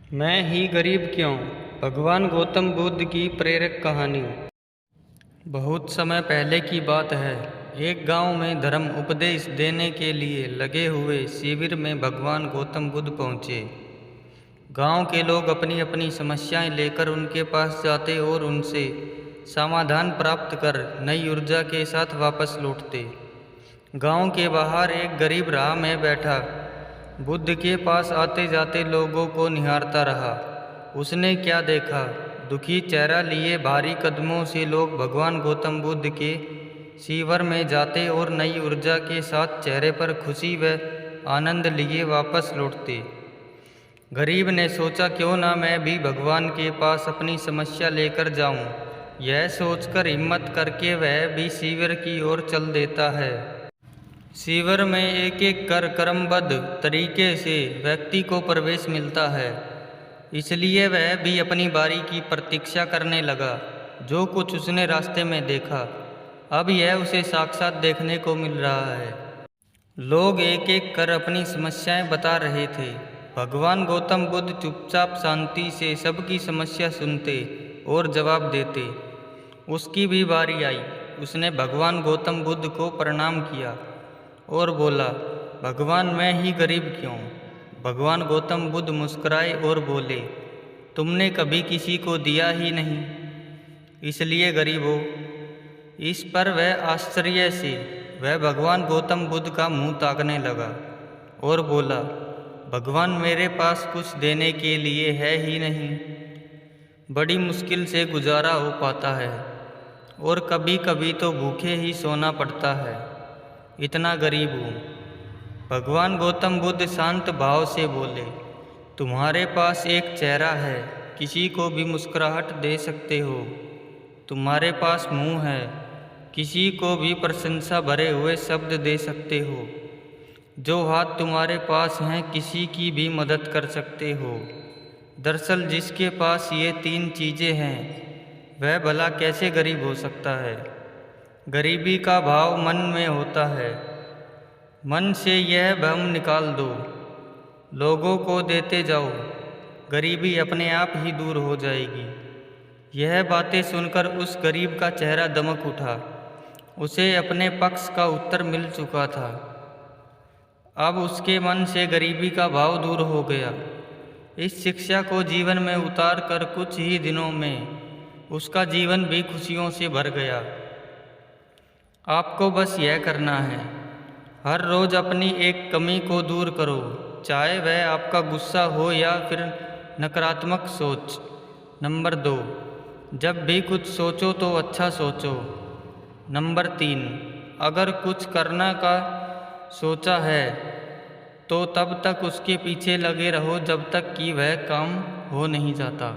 मैं ही गरीब क्यों? भगवान गौतम बुद्ध की प्रेरक कहानी। बहुत समय पहले की बात है। एक गांव में धर्म उपदेश देने के लिए लगे हुए शिविर में भगवान गौतम बुद्ध पहुँचे। गांव के लोग अपनी अपनी समस्याएं लेकर उनके पास जाते और उनसे समाधान प्राप्त कर नई ऊर्जा के साथ वापस लौटते। गांव के बाहर एक गरीब राह में बैठा बुद्ध के पास आते जाते लोगों को निहारता रहा। उसने क्या देखा? दुखी चेहरा लिए भारी कदमों से लोग भगवान गौतम बुद्ध के शिविर में जाते और नई ऊर्जा के साथ चेहरे पर खुशी व आनंद लिए वापस लौटते। गरीब ने सोचा, क्यों ना मैं भी भगवान के पास अपनी समस्या लेकर जाऊं। यह सोचकर हिम्मत करके वह भी शिविर की ओर चल देता है। शिविर में एक एक कर क्रमबद्ध तरीके से व्यक्ति को प्रवेश मिलता है, इसलिए वह भी अपनी बारी की प्रतीक्षा करने लगा। जो कुछ उसने रास्ते में देखा, अब यह उसे साक्षात देखने को मिल रहा है। लोग एक एक कर अपनी समस्याएं बता रहे थे। भगवान गौतम बुद्ध चुपचाप शांति से सबकी समस्या सुनते और जवाब देते। उसकी भी बारी आई। उसने भगवान गौतम बुद्ध को प्रणाम किया और बोला, भगवान मैं ही गरीब क्यों? भगवान गौतम बुद्ध मुस्कुराए और बोले, तुमने कभी किसी को दिया ही नहीं, इसलिए गरीब हो। इस पर वह आश्चर्य से वह भगवान गौतम बुद्ध का मुंह ताकने लगा और बोला, भगवान मेरे पास कुछ देने के लिए है ही नहीं। बड़ी मुश्किल से गुजारा हो पाता है और कभी कभी तो भूखे ही सोना पड़ता है, इतना गरीब हूँ। भगवान गौतम बुद्ध शांत भाव से बोले, तुम्हारे पास एक चेहरा है, किसी को भी मुस्कुराहट दे सकते हो। तुम्हारे पास मुंह है, किसी को भी प्रशंसा भरे हुए शब्द दे सकते हो। जो हाथ तुम्हारे पास हैं, किसी की भी मदद कर सकते हो। दरअसल जिसके पास ये तीन चीज़ें हैं, वह भला कैसे गरीब हो सकता है? गरीबी का भाव मन में होता है। मन से यह भ्रम निकाल दो, लोगों को देते जाओ, गरीबी अपने आप ही दूर हो जाएगी। यह बातें सुनकर उस गरीब का चेहरा दमक उठा। उसे अपने पक्ष का उत्तर मिल चुका था। अब उसके मन से गरीबी का भाव दूर हो गया। इस शिक्षा को जीवन में उतार कर कुछ ही दिनों में उसका जीवन भी खुशियों से भर गया। आपको बस यह करना है, हर रोज़ अपनी एक कमी को दूर करो, चाहे वह आपका गुस्सा हो या फिर नकारात्मक सोच। नंबर 2, जब भी कुछ सोचो तो अच्छा सोचो। नंबर 3, अगर कुछ करना का सोचा है तो तब तक उसके पीछे लगे रहो जब तक कि वह काम हो नहीं जाता।